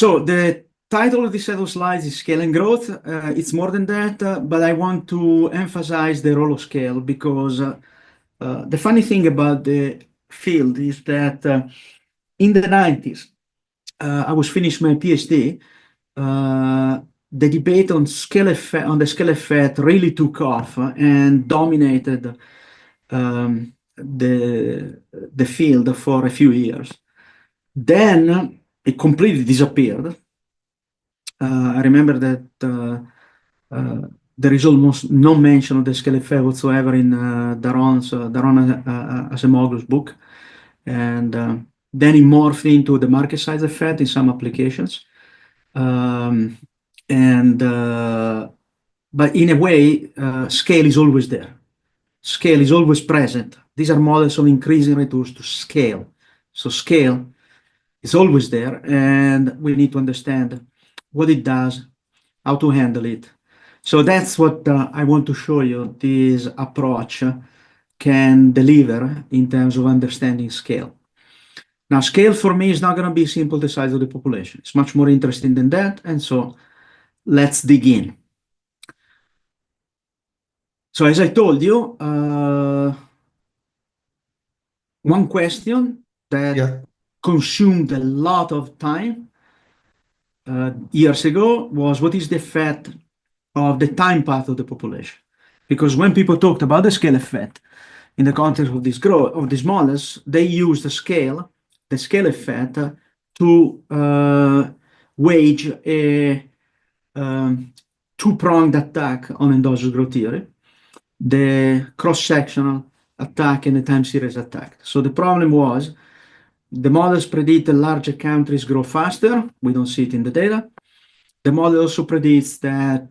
So the title of this set of slides is Scale and Growth. It's more than that, but I want to emphasize the role of scale because the funny thing about the field is that in the 90s, I was finishing my PhD. The debate on the scale effect really took off and dominated the field for a few years. Then it completely disappeared. I remember that there is almost no mention of the scale effect whatsoever in Daron Acemoglu's book, and then it morphed into the market size effect in some applications. But in a way, scale is always there. Scale is always present. These are models of increasing reduced to scale. So scale is always there, and we need to understand what it does, how to handle it. So that's what I want to show you. This approach can deliver in terms of understanding scale. Now, scale for me is not going to be simple the size of the population. It's much more interesting than that. And so let's dig in. So as I told you, one question that consumed a lot of time years ago was what is the effect of the time path of the population? Because when people talked about the scale effect in the context of this growth of these models, they used the scale effect to wage a two-pronged attack on endogenous growth theory, the cross-sectional attack and the time series attack. So the problem was the models predict the larger countries grow faster. We don't see it in the data. The model also predicts that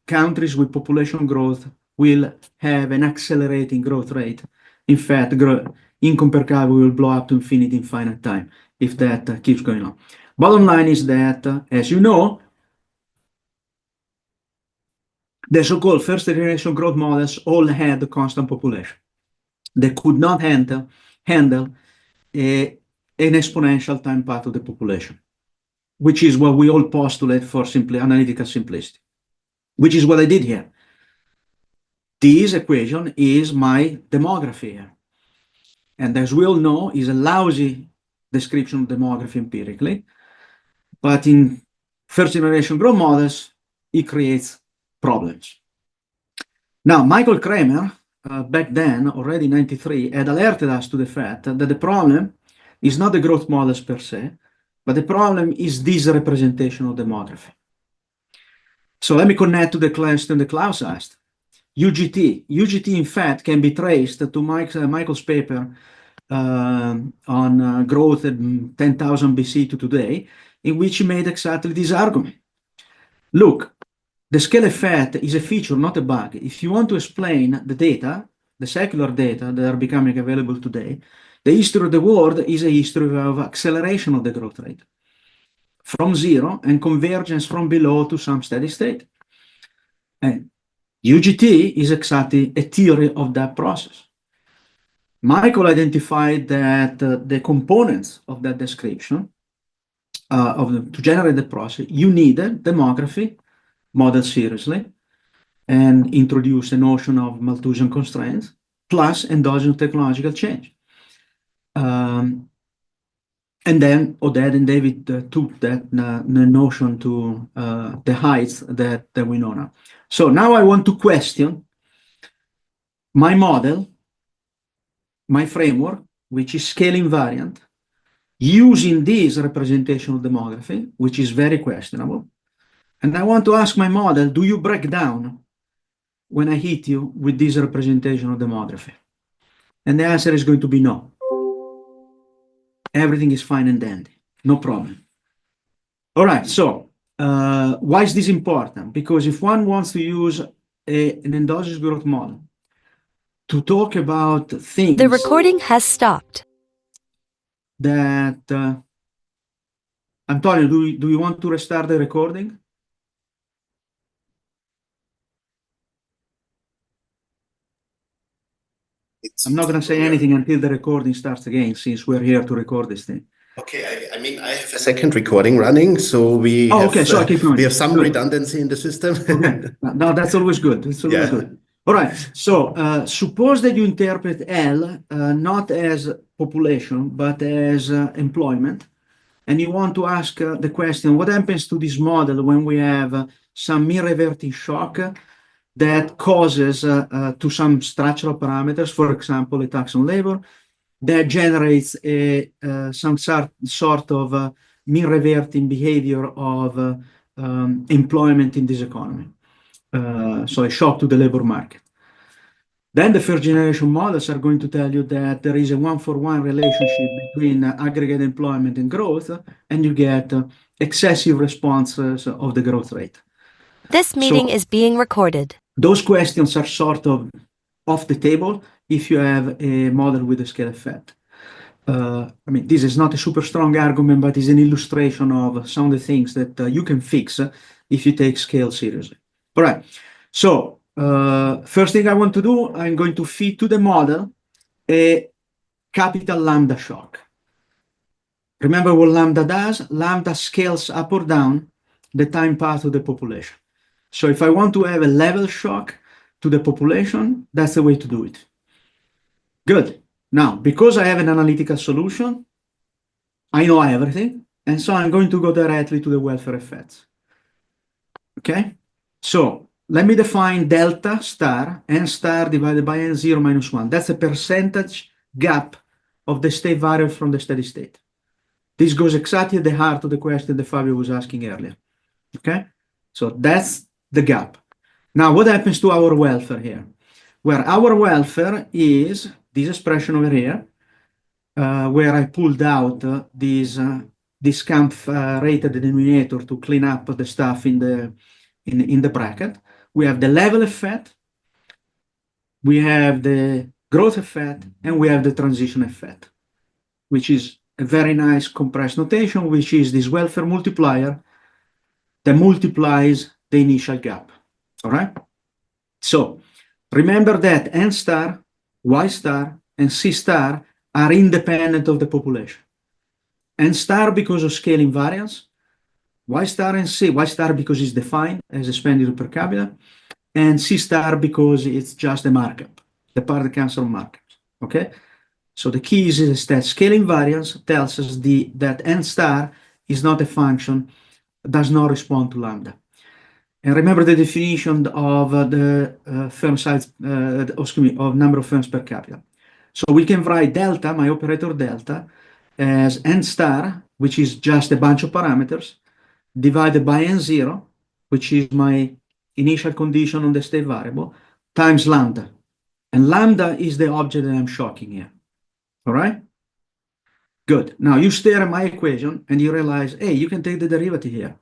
countries with population growth will have an accelerating growth rate. In fact, income per capita will blow up to infinity in finite time if that keeps going on. Bottom line is that, as you know, the so-called first generation growth models all had a constant population. They could not handle an exponential time path of the population, which is what we all postulate for analytical simplicity, which is what I did here. This equation is my demography here. And as we all know, is a lousy description of demography empirically, but in first generation growth models, it creates problems. Now, Michael Kramer, back then, already in 93, had alerted us to the fact that the problem is not the growth models per se, but the problem is this representation of demography. So let me connect to the question the Klaus asked. UGT. UGT, in fact, can be traced to Michael's paper on growth in 10,000 BC to today, in which he made exactly this argument. Look, the scale effect is a feature, not a bug. If you want to explain the data, the secular data that are becoming available today, the history of the world is a history of acceleration of the growth rate from zero and convergence from below to some steady state. And UGT is exactly a theory of that process. Michael identified that the components of that description to generate the process, you needed demography, model seriously, and introduce a notion of Malthusian constraints, plus endogenous technological change. And then Oded and David took that notion to the heights that we know now. So now I want to question my model, my framework, which is scale invariant, using this representation of demography, which is very questionable. And I want to ask my model, do you break down when I hit you with this representation of demography? And the answer is going to be no. Everything is fine and dandy, no problem. All right, so why is this important? Because if one wants to use an endogenous growth model to talk about things... The recording has stopped. That... Antonio, do you want to restart the recording? I'm not going to say anything until the recording starts again, since we're here to record this thing. Okay, I mean, I have a second recording running, so we Oh, have okay, so I keep going. we have some Good. redundancy in the system. Okay, no, that's always good. That's always Yeah. good. All right. So suppose that you interpret L not as population, but as employment, and you want to ask the question: what happens to this model when we have some mean reverting shock that causes to some structural parameters, for example, a tax on labor, that generates some sort of mean reverting behavior of employment in this economy. So a shock to the labor market. Then the first generation models are going to tell you that there is a one-for-one relationship between aggregate employment and growth, and you get excessive responses of the growth rate. This meeting So is being recorded. those questions are sort of off the table if you have a model with a scale effect. I mean, this is not a super strong argument, but it's an illustration of some of the things that you can fix if you take scale seriously. All right. So first thing I want to do, I'm going to feed to the model a capital lambda shock. Remember what lambda does? Lambda scales up or down the time path of the population. So if I want to have a level shock to the population, that's the way to do it. Good. Now, because I have an analytical solution, I know everything, and so I'm going to go directly to the welfare effects. Okay? So let me define delta star, n star divided by n0 minus 1. That's a percentage gap of the state variable from the steady state. This goes exactly at the heart of the question that Fabio was asking earlier. Okay? So that's the gap. Now, what happens to our welfare here? Where our welfare is this expression over here, where I pulled out this discount rate at the denominator to clean up the stuff in the bracket. We have the level effect, we have the growth effect, and we have the transition effect, which is a very nice compressed notation, which is this welfare multiplier that multiplies the initial gap. All right? So remember that N star, Y star, and C star are independent of the population. N star because of scale invariance, Y star and C, Y star because it's defined as expenditure per capita, and C star because it's just a markup, the part that comes from markups. Okay? So the key is that scale invariance tells us that N star is not a function, does not respond to lambda. And remember the definition of the firm size, of number of firms per capita. So we can write delta, my operator delta, as n star, which is just a bunch of parameters, divided by n0, which is my initial condition on the state variable, times lambda. And lambda is the object that I'm shocking here. All right? Good. Now you stare at my equation and you realize, hey, you can take the derivative here.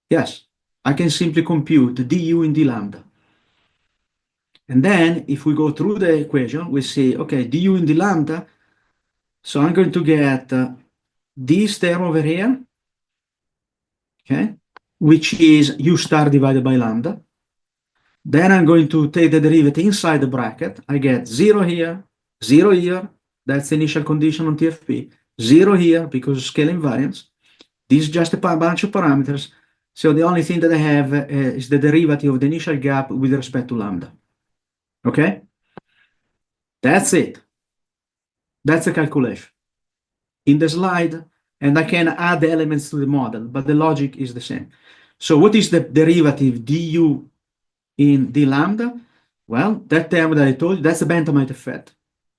Yes, I can simply compute du in d lambda. And then if we go through the equation, we see, okay, du in d lambda. So I'm going to get this term over here, okay, which is u star divided by lambda. Then I'm going to take the derivative inside the bracket. I get 0 here, 0 here. That's the initial condition on TFP. 0 here because of scale invariance. This is just a bunch of parameters. So the only thing that I have is the derivative of the initial gap with respect to lambda. Okay? That's it. That's the calculation. In the slide, and I can add the elements to the model, but the logic is the same. So what is the derivative du in d lambda? Well, that term that I told you, that's the Bantamite effect.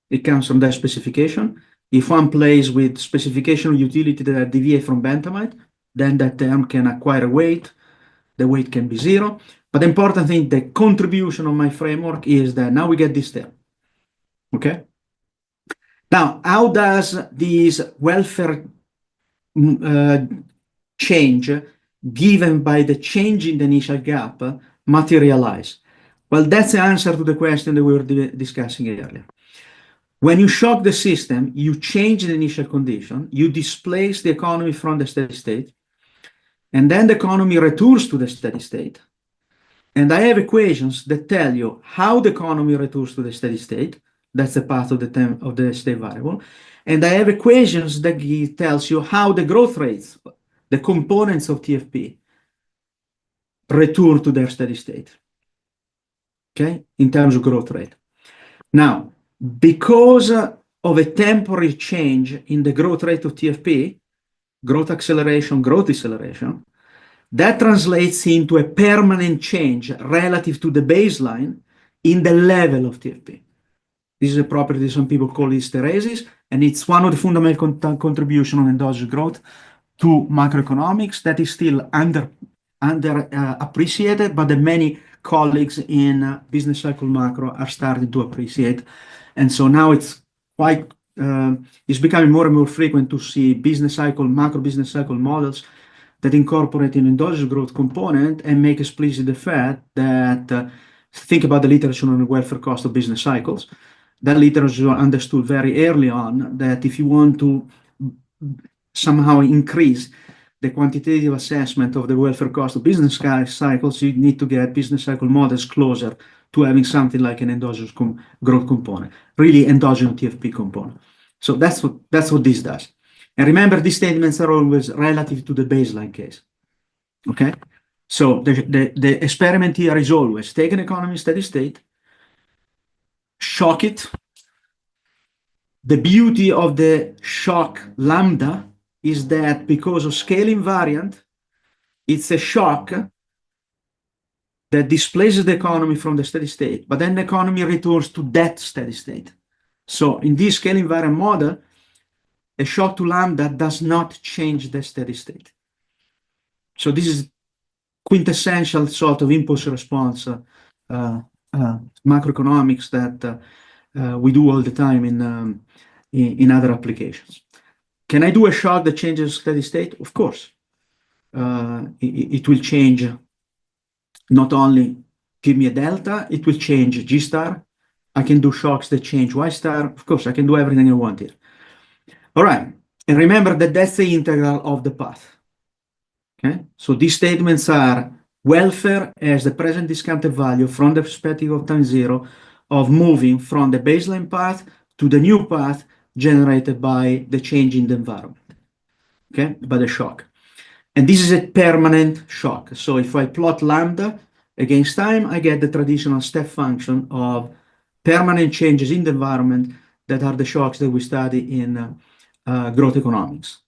It comes from that specification. If one plays with specification utility that deviate from Bantamite, then that term can acquire weight. The weight can be 0. But the important thing, the contribution of my framework is that now we get this term. Okay? Now, how does this welfare change given by the change in the initial gap materialize? Well, that's the answer to the question that we were discussing earlier. When you shock the system, you change the initial condition, you displace the economy from the steady state, and then the economy returns to the steady state. And I have equations that tell you how the economy returns to the steady state, That's the path of the state variable. And I have equations that tells you how the growth rates, the components of TFP, return to their steady state. Okay, in terms of growth rate. Now, because of a temporary change in the growth rate of TFP, growth acceleration, growth deceleration, that translates into a permanent change relative to the baseline in the level of TFP. This is a property some people call hysteresis, and it's one of the fundamental contributions of endogenous growth to macroeconomics that is still under appreciated, but the many colleagues in business cycle macro are starting to appreciate. And so now it's quite, it's becoming more and more frequent to see business cycle, macro business cycle models that incorporate an endogenous growth component and make explicit the fact that, think about the literature on the welfare cost of business cycles. That literature understood very early on that if you want to somehow increase the quantitative assessment of the welfare cost of business cycles, you need to get business cycle models closer to having something like an endogenous growth component, really endogenous TFP component. So that's what this does. And remember, these statements are always relative to the baseline case. Okay? So the experiment here is always take an economy steady state, shock it. The beauty of the shock lambda is that because of scale invariant, it's a shock that displaces the economy from the steady state, but then the economy returns to that steady state. So in this scale invariant model, a shock to lambda does not change the steady state. So this is quintessential sort of impulse response macroeconomics that we do all the time in other applications. Can I do a shock that changes steady state? Of course. It will change, not only give me a delta, it will change G star. I can do shocks that change Y star. Of course, I can do everything I want here. All right. And remember that that's the integral of the path. Okay. So these statements are welfare as the present discounted value from the perspective of time zero of moving from the baseline path to the new path generated by the change in the environment. Okay, by the shock. And this is a permanent shock. So if I plot lambda against time, I get the traditional step function of permanent changes in the environment that are the shocks that we study in growth economics.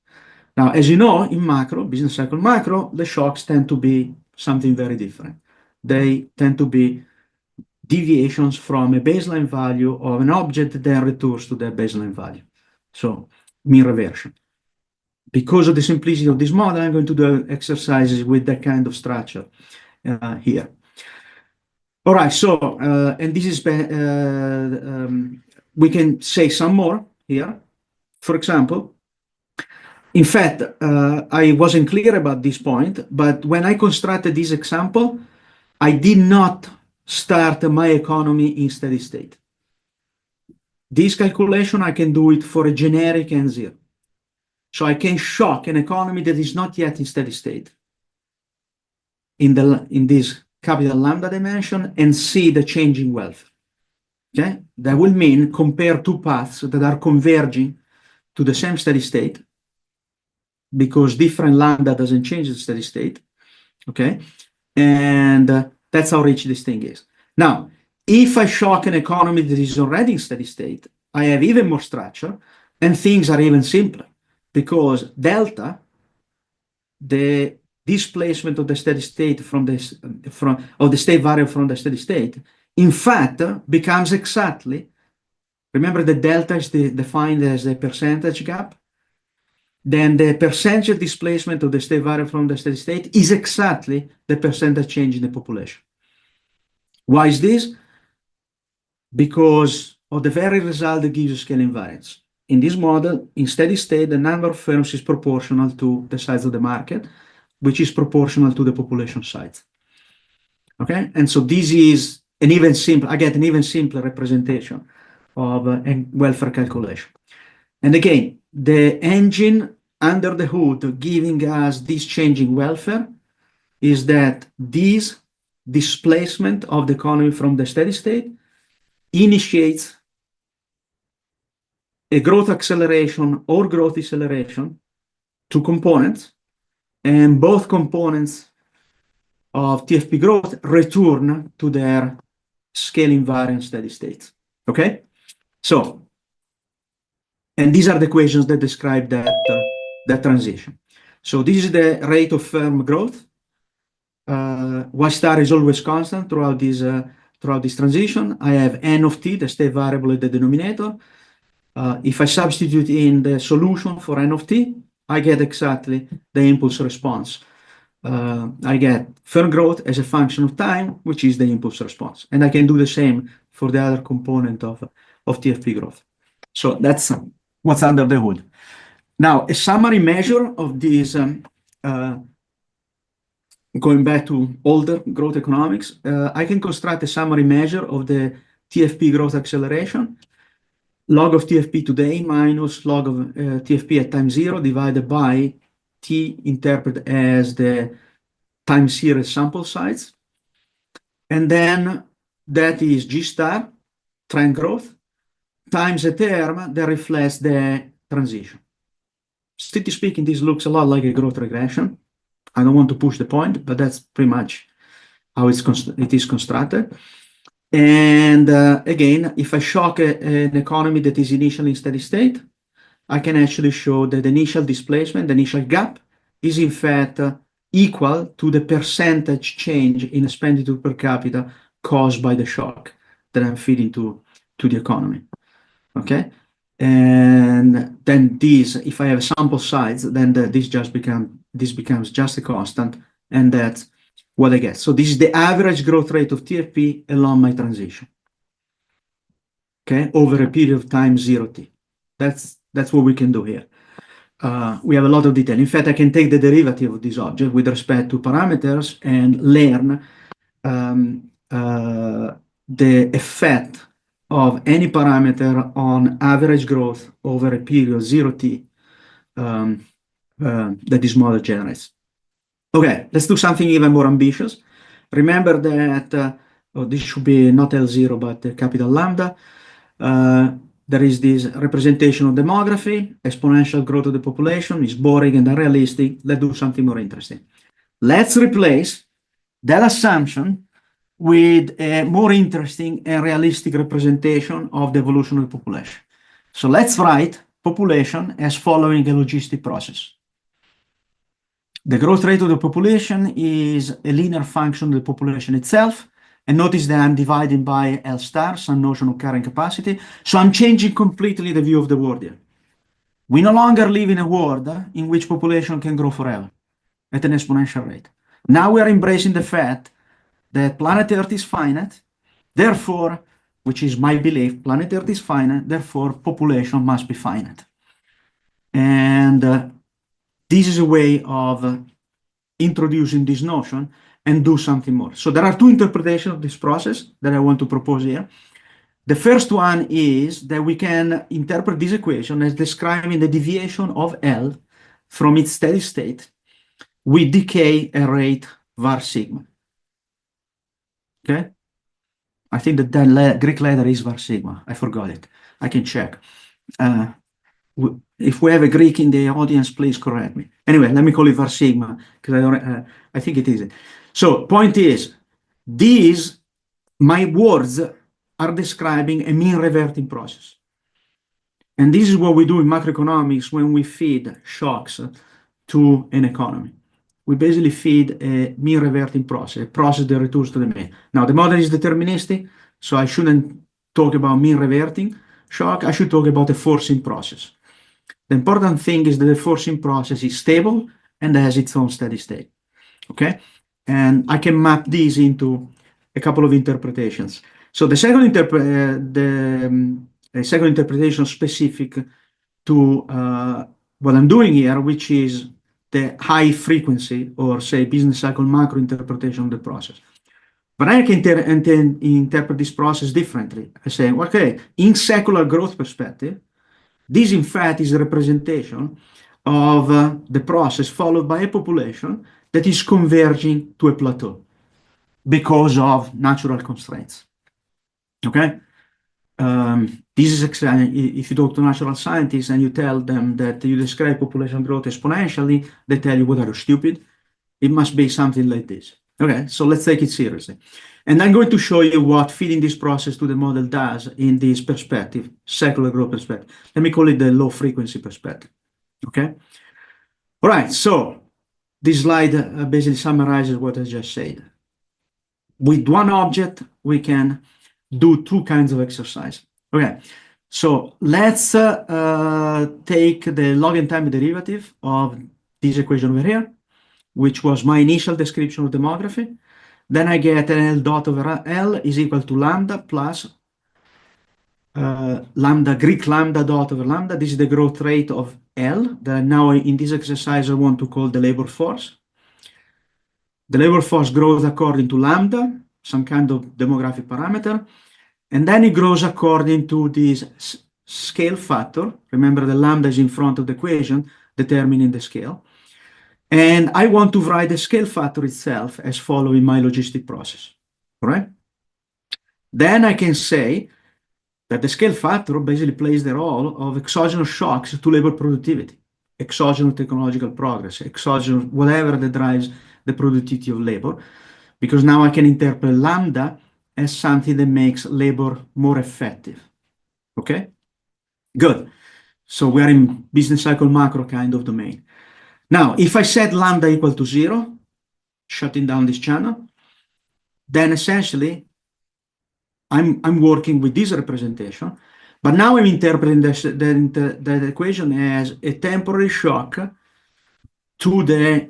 Now, as you know, in macro, business cycle macro, the shocks tend to be something very different. They tend to be deviations from a baseline value of an object that then returns to that baseline value. So mean reversion. Because of the simplicity of this model, I'm going to do exercises with that kind of structure here. All right, so, and this is, we can say some more here. For example, in fact, I wasn't clear about this point, but when I constructed this example, I did not start my economy in steady state. This calculation, I can do it for a generic N0. So I can shock an economy that is not yet in steady state in this capital lambda dimension and see the change in wealth. Okay, that will mean compare two paths that are converging to the same steady state because different lambda doesn't change the steady state. Okay, and that's how rich this thing is. Now, if I shock an economy that is already in steady state, I have even more structure and things are even simpler. Because delta, the displacement of the steady state of the state variable from the steady state, in fact, becomes exactly, remember that delta is defined as the percentage gap, then the percentage displacement of the state variable from the steady state is exactly the percentage change in the population. Why is this? Because of the very result that gives you scale invariance. In this model, in steady state, the number of firms is proportional to the size of the market, which is proportional to the population size. Okay, and so this is an even simpler, I get an even simpler representation of a welfare calculation. And again, the engine under the hood giving us this changing welfare is that this displacement of the economy from the steady state initiates a growth acceleration or growth deceleration, two components, and both components of TFP growth return to their scale invariant steady state. Okay? So, and these are the equations that describe that transition. So this is the rate of firm growth. Y star is always constant throughout this transition. I have n of t, the state variable at the denominator. If I substitute in the solution for n of t, I get exactly the impulse response. I get firm growth as a function of time, which is the impulse response. And I can do the same for the other component of TFP growth. So that's what's under the hood. Now, a summary measure of this, going back to older growth economics, I can construct a summary measure of the TFP growth acceleration. Log of TFP today minus log of TFP at time zero divided by T interpreted as the time series sample size. And then that is G star, trend growth, times a term that reflects the transition. Strictly speaking, this looks a lot like a growth regression. I don't want to push the point, but that's pretty much how it is constructed. And again, if I shock an economy that is initially in steady state, I can actually show that the initial displacement, the initial gap, is in fact equal to the percentage change in expenditure per capita caused by the shock that I'm feeding to the economy. Okay? And then this, if I have a sample size, then this becomes just a constant, and that's what I get. So this is the average growth rate of TFP along my transition. Okay, over a period of time 0t. That's what we can do here. We have a lot of detail. In fact, I can take the derivative of this object with respect to parameters and learn the effect of any parameter on average growth over a period 0t that this model generates. Okay, let's do something even more ambitious. Remember that this should be not L0, but capital lambda. There is this representation of demography, exponential growth of the population is boring and unrealistic. Let's do something more interesting. Let's replace that assumption with a more interesting and realistic representation of the evolution of the population. So let's write population as following a logistic process. The growth rate of the population is a linear function of the population itself. And notice that I'm dividing by L star, some notion of carrying capacity. So I'm changing completely the view of the world here. We no longer live in a world in which population can grow forever at an exponential rate. Now we are embracing the fact that planet Earth is finite, therefore, which is my belief, planet Earth is finite, therefore population must be finite. And this is a way of introducing this notion and do something more. So there are two interpretations of this process that I want to propose here. The first one is that we can interpret this equation as describing the deviation of L from its steady state with decay at rate var sigma. Okay? I think that the Greek letter is var sigma. I forgot it. I can check. If we have a Greek in the audience, please correct me. Anyway, let me call it var sigma because I think it is. So, point is, my words are describing a mean reverting process. And this is what we do in macroeconomics when we feed shocks to an economy. We basically feed a mean reverting process, a process that returns to the mean. Now, the model is deterministic, so I shouldn't talk about mean reverting shock. I should talk about a forcing process. The important thing is that the forcing process is stable and has its own steady state. Okay? And I can map these into a couple of interpretations. So the second interpretation specific to what I'm doing here, which is the high frequency or say business cycle macro interpretation of the process. But I can interpret this process differently. I say, okay, in secular growth perspective, this in fact is a representation of the process followed by a population that is converging to a plateau because of natural constraints. Okay? This is if you talk to natural scientists and you tell them that you describe population growth exponentially, they tell you, what are you, stupid? It must be something like this. Okay, so let's take it seriously. And I'm going to show you what feeding this process to the model does in this perspective, secular growth perspective. Let me call it the low frequency perspective. Okay. All right, so this slide basically summarizes what I just said. With one object, we can do two kinds of exercise. Okay, so let's take the log and time derivative of this equation over here, which was my initial description of demography. Then I get an L dot over L is equal to lambda plus lambda, Greek lambda dot over lambda. This is the growth rate of L that now in this exercise I want to call the labor force. The labor force grows according to lambda, some kind of demographic parameter, and then it grows according to this scale factor. Remember, the lambda is in front of the equation, determining the scale. And I want to write the scale factor itself as following my logistic process, all right? Then I can say that the scale factor basically plays the role of exogenous shocks to labor productivity, exogenous technological progress, exogenous whatever that drives the productivity of labor, because now I can interpret lambda as something that makes labor more effective. Okay? Good. So we are in business cycle macro kind of domain. Now, if I set lambda equal to 0, shutting down this channel, then essentially I'm working with this representation, but now I'm interpreting the equation as a temporary shock to the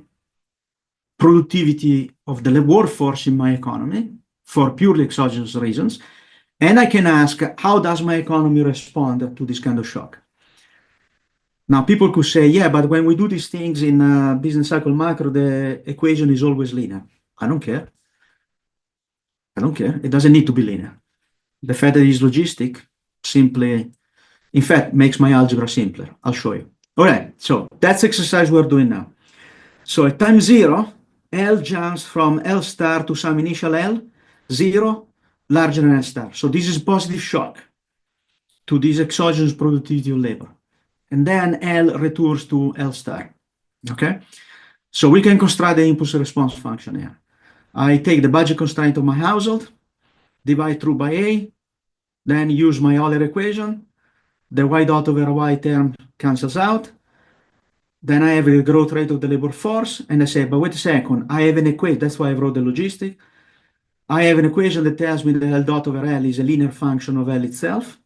productivity of the workforce in my economy for purely exogenous reasons. And I can ask, how does my economy respond to this kind of shock? Now, people could say, yeah, but when we do these things in business cycle macro, the equation is always linear. I don't care. I don't care. It doesn't need to be linear. The fact that it is logistic simply, in fact, makes my algebra simpler. I'll show you. All right, so that's exercise we're doing now. So at time 0, L jumps from L star to some initial L, 0, larger than L star. So this is positive shock to this exogenous productivity of labor. And then L returns to L star, okay? So we can construct the impulse response function here. I take the budget constraint of my household, divide through by A, then use my Euler equation. The y dot over y term cancels out. Then I have the growth rate of the labor force, and I say, but wait a second, I have an equation, that's why I wrote the logistic. I have an equation that tells me that L dot over L is a linear function of L itself.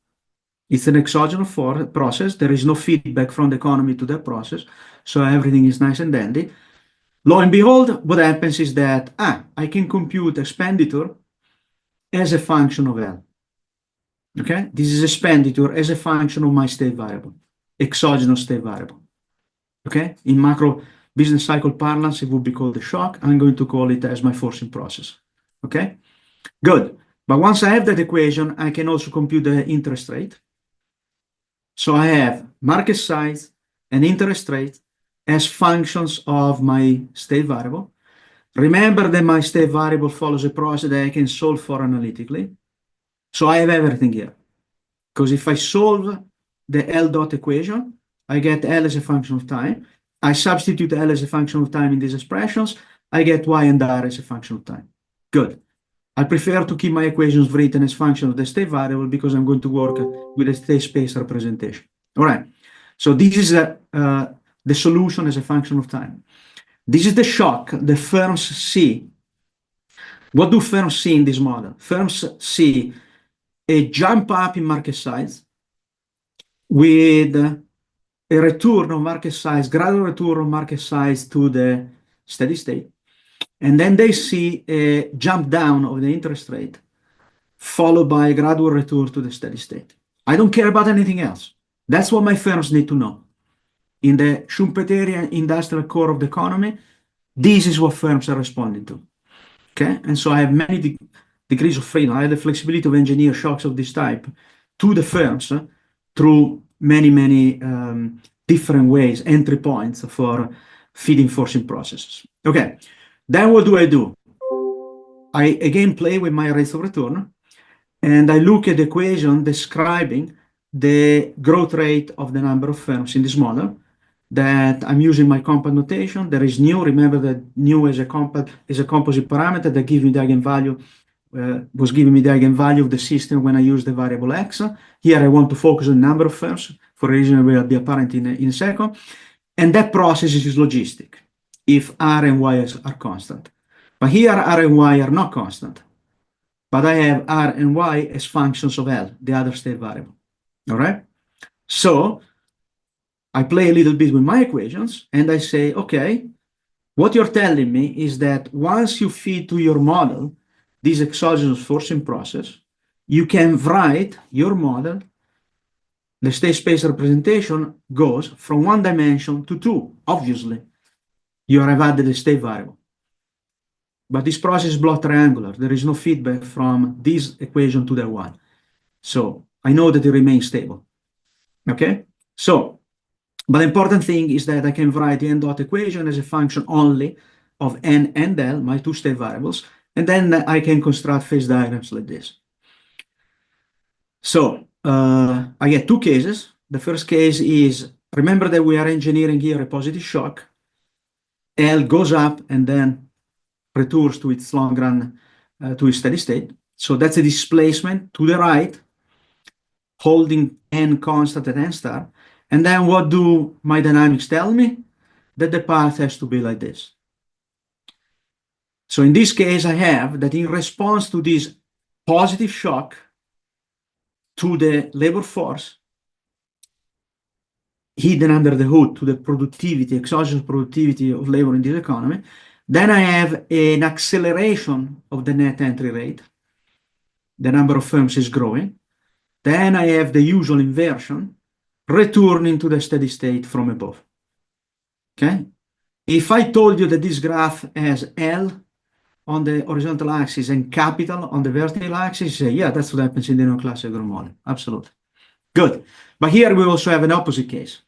It's an exogenous process. There is no feedback from the economy to that process, so everything is nice and dandy. Lo and behold, what happens is that, I can compute expenditure as a function of L. Okay, this is expenditure as a function of my state variable, exogenous state variable. Okay, in macro business cycle parlance, it would be called the shock. I'm going to call it as my forcing process. Okay, good. But once I have that equation, I can also compute the interest rate. So I have market size and interest rate as functions of my state variable. Remember that my state variable follows a process that I can solve for analytically. So I have everything here. Because if I solve the L dot equation, I get L as a function of time. I substitute L as a function of time in these expressions. I get Y and R as a function of time. Good. I prefer to keep my equations written as function of the state variable because I'm going to work with a state space representation. All right. So this is the solution as a function of time. This is the shock the firms see. What do firms see in this model? Firms see a jump up in market size with a return of market size, gradual return of market size to the steady state. And then they see a jump down of the interest rate, followed by a gradual return to the steady state. I don't care about anything else. That's what my firms need to know. In the Schumpeterian industrial core of the economy, this is what firms are responding to. Okay, and so I have many degrees of freedom. I have the flexibility of engineer shocks of this type to the firms through many different ways, entry points for feeding forcing processes. Okay, then what do? I again play with my rates of return, and I look at the equation describing the growth rate of the number of firms in this model that I'm using my compound notation. There is nu. Remember that nu is a composite parameter that gives me the eigenvalue, was giving me the eigenvalue of the system when I use the variable x. Here I want to focus on number of firms for a reason that will be apparent in a second. And that process is logistic if R and Y are constant. But here R and Y are not constant. But I have R and Y as functions of L, the other state variable. All right? So I play a little bit with my equations and I say, okay, what you're telling me is that once you feed to your model this exogenous forcing process, you can write your model. The state space representation goes from one dimension to two. Obviously, you have added a state variable. But this process is block triangular. There is no feedback from this equation to that one. So I know that it remains stable. Okay? So, but the important thing is that I can write the n dot equation as a function only of n and L, my two state variables, and then I can construct phase diagrams like this. So I get two cases. The first case is, remember that we are engineering here a positive shock. L goes up and then returns to its long run, to its steady state. So that's a displacement to the right, holding n constant at n star. And then what do my dynamics tell me? That the path has to be like this. So in this case, I have that in response to this positive shock to the labor force hidden under the hood, to the productivity, exogenous productivity of labor in this economy, then I have an acceleration of the net entry rate. The number of firms is growing. Then I have the usual inversion, returning to the steady state from above. Okay? If I told you that this graph has L on the horizontal axis and capital on the vertical axis, say, yeah, that's what happens in the neoclassical growth model. Absolutely. Good. But here we also have an opposite case.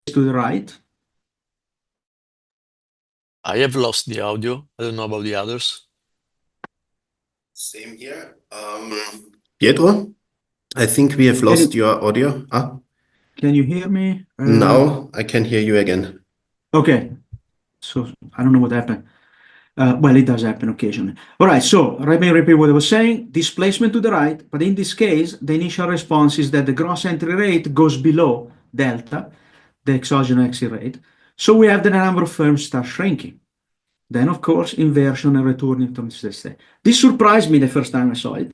To the right. I have lost the audio. I don't know about the others. Same here. Pietro, I think we have lost your audio. Can you hear me? Now I can hear you again. Okay. So I don't know what happened. Well, it does happen occasionally. All right, so let me repeat what I was saying. Displacement to the right, but in this case, the initial response is that the gross entry rate goes below delta, the exogenous exit rate. So we have the number of firms start shrinking. Then, of course, inversion and returning to the steady state. This surprised me the first time I saw it.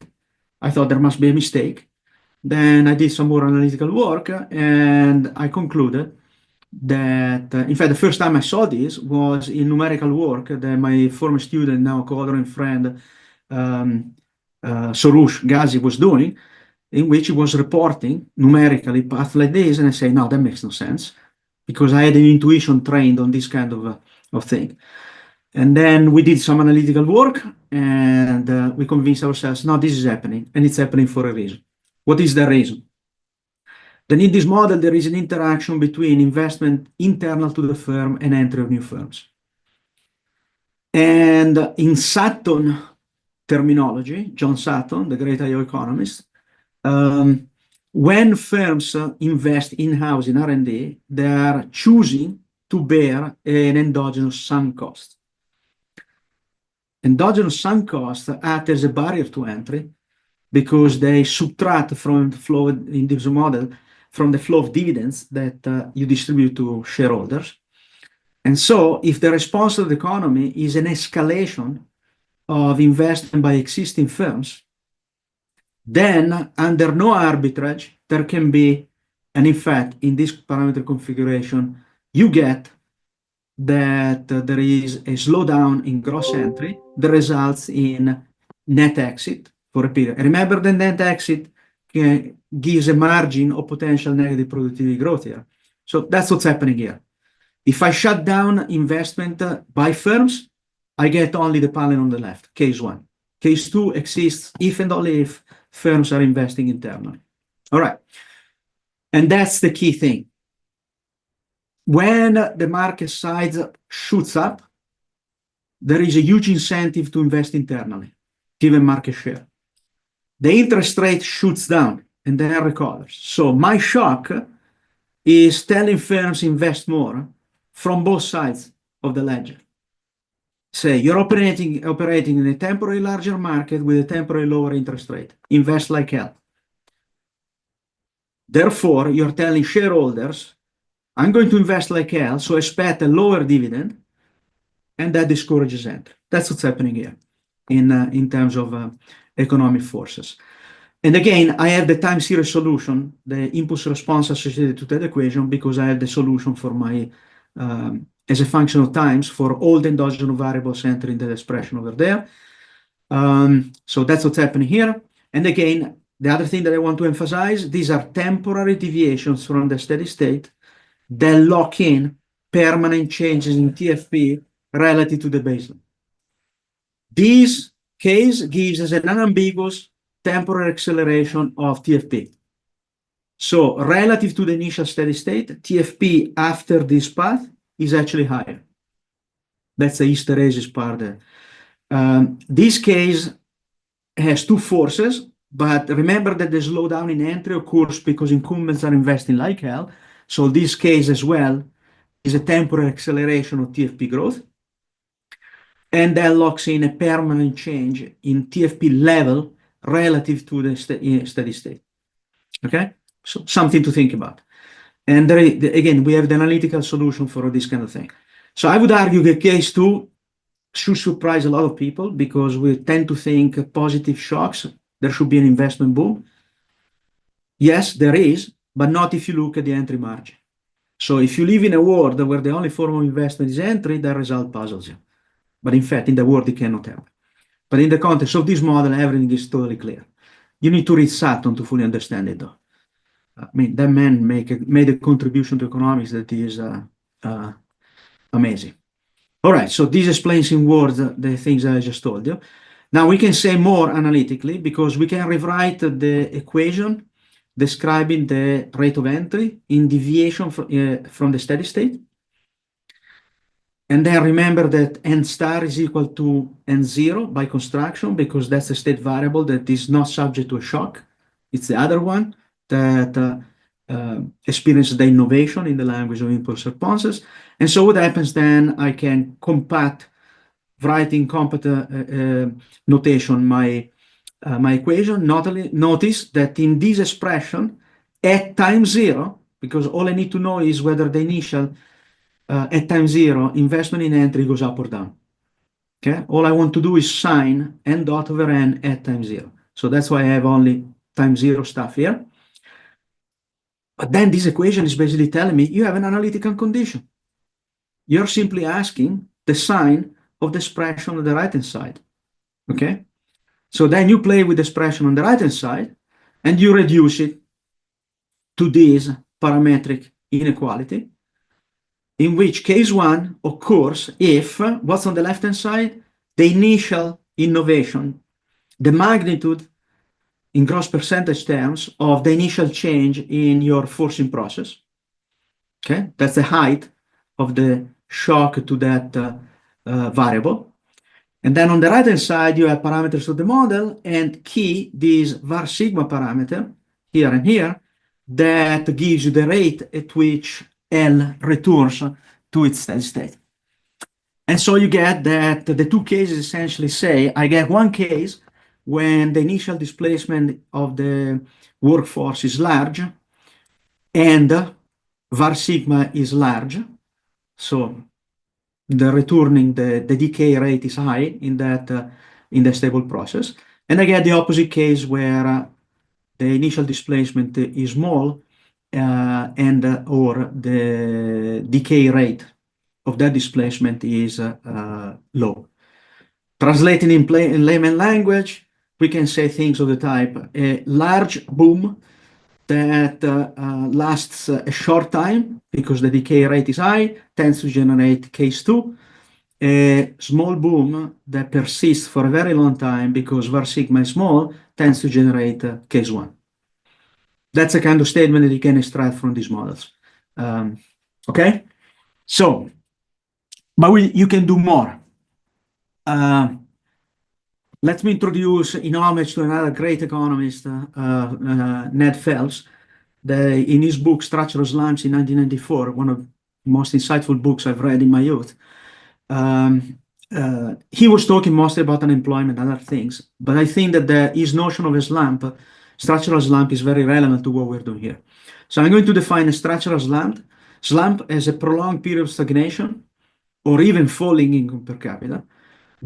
I thought there must be a mistake. Then I did some more analytical work and I concluded that, in fact, the first time I saw this was in numerical work that my former student, now co-author and friend, Soroush Ghazi was doing, in which he was reporting numerically paths like this, and I say, no, that makes no sense, because I had an intuition trained on this kind of thing. And then we did some analytical work, and we convinced ourselves, no, this is happening, and it's happening for a reason. What is the reason? Then in this model, there is an interaction between investment internal to the firm and entry of new firms. And in Sutton terminology, John Sutton, the great IO economist, when firms invest in-house in R&D, they are choosing to bear an endogenous sunk cost. Endogenous sunk costs act as a barrier to entry because they subtract from the flow in this model from the flow of dividends that you distribute to shareholders. And so if the response of the economy is an escalation of investment by existing firms, then under no arbitrage, there can be, and in fact, in this parameter configuration, you get that there is a slowdown in gross entry that results in net exit for a period. Remember, the net exit gives a margin of potential negative productivity growth here. So that's what's happening here. If I shut down investment by firms, I get only the panel on the left, case one. Case two exists if and only if firms are investing internally. All right. And that's the key thing. when the market size shoots up, there is a huge incentive to invest internally, given market share. The interest rate shoots down and then recovers. So my shock is telling firms invest more from both sides of the ledger. Say you're operating in a temporary larger market with a temporary lower interest rate. Invest like hell. Therefore, you're telling shareholders, I'm going to invest like hell, so expect a lower dividend, and that discourages entry. That's what's happening here in terms of economic forces. And again, I have the time series solution, the impulse response associated to that equation, because I have the solution for my, as a function of times for all the endogenous variables entering the expression over there. So that's what's happening here. And again, the other thing that I want to emphasize, these are temporary deviations from the steady state that lock in permanent changes in TFP relative to the baseline. This case gives us an unambiguous temporary acceleration of TFP. So relative to the initial steady state, TFP after this path is actually higher. That's the hysteresis part. This case has two forces, but remember that the slowdown in entry occurs because incumbents are investing like hell. So this case as well is a temporary acceleration of TFP growth. And that locks in a permanent change in TFP level relative to the steady state. Okay? So something to think about. And again, we have the analytical solution for this kind of thing. So I would argue that case two should surprise a lot of people because we tend to think positive shocks, there should be an investment boom. Yes, there is, but not if you look at the entry margin. So if you live in a world where the only form of investment is entry, that result puzzles you. But in fact, in the world, it cannot happen. But in the context of this model, everything is totally clear. You need to read Sutton to fully understand it, though. I mean, that man made a contribution to economics that is amazing. All right, so this explains in words the things I just told you. Now we can say more analytically because we can rewrite the equation describing the rate of entry in deviation from the steady state. And then remember that n star is equal to n0 by construction because that's a state variable that is not subject to a shock. It's the other one that experiences the innovation in the language of impulse responses. And so what happens then, I can compact, write in compact notation my equation. Notice that in this expression, at time zero, because all I need to know is whether the initial at time zero, investment in entry goes up or down. Okay, all I want to do is sign n dot over n at time zero. So that's why I have only time zero stuff here. But then this equation is basically telling me you have an analytical condition. You're simply asking the sign of the expression on the right-hand side. Okay, so then you play with the expression on the right-hand side and you reduce it to this parametric inequality, in which case one occurs if what's on the left-hand side, the initial innovation, the magnitude in gross percentage terms of the initial change in your forcing process. Okay, that's the height of the shock to that variable. And then on the right-hand side, you have parameters of the model and key this var sigma parameter here and here that gives you the rate at which L returns to its steady state. And so you get that the two cases essentially say, I get one case when the initial displacement of the workforce is large and var sigma is large. So the returning, the decay rate is high in that in the stable process. And I get the opposite case where the initial displacement is small and or the decay rate of that displacement is low. Translating in layman language, we can say things of the type, a large boom that lasts a short time because the decay rate is high, tends to generate case 2. A small boom that persists for a very long time because var sigma is small tends to generate case 1. That's a kind of statement that you can extract from these models. Okay? So, but you can do more. Let me introduce, in homage to another great economist, Ned Phelps, in his book Structural Slumps in 1994, one of the most insightful books I've read in my youth. He was talking mostly about unemployment and other things, but I think that his notion of a slump, structural slump, is very relevant to what we're doing here. So I'm going to define a structural slump as a prolonged period of stagnation or even falling income per capita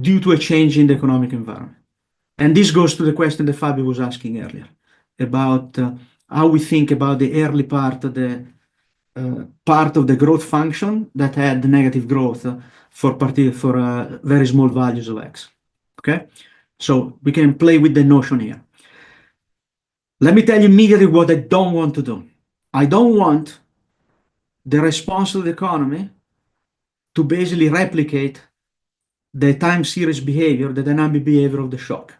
due to a change in the economic environment. And this goes to the question that Fabio was asking earlier about how we think about the early part of the growth function that had negative growth for very small values of x. Okay, so we can play with the notion here. Let me tell you immediately what I don't want to do. I don't want the response to the economy to basically replicate the time series behavior, the dynamic behavior of the shock.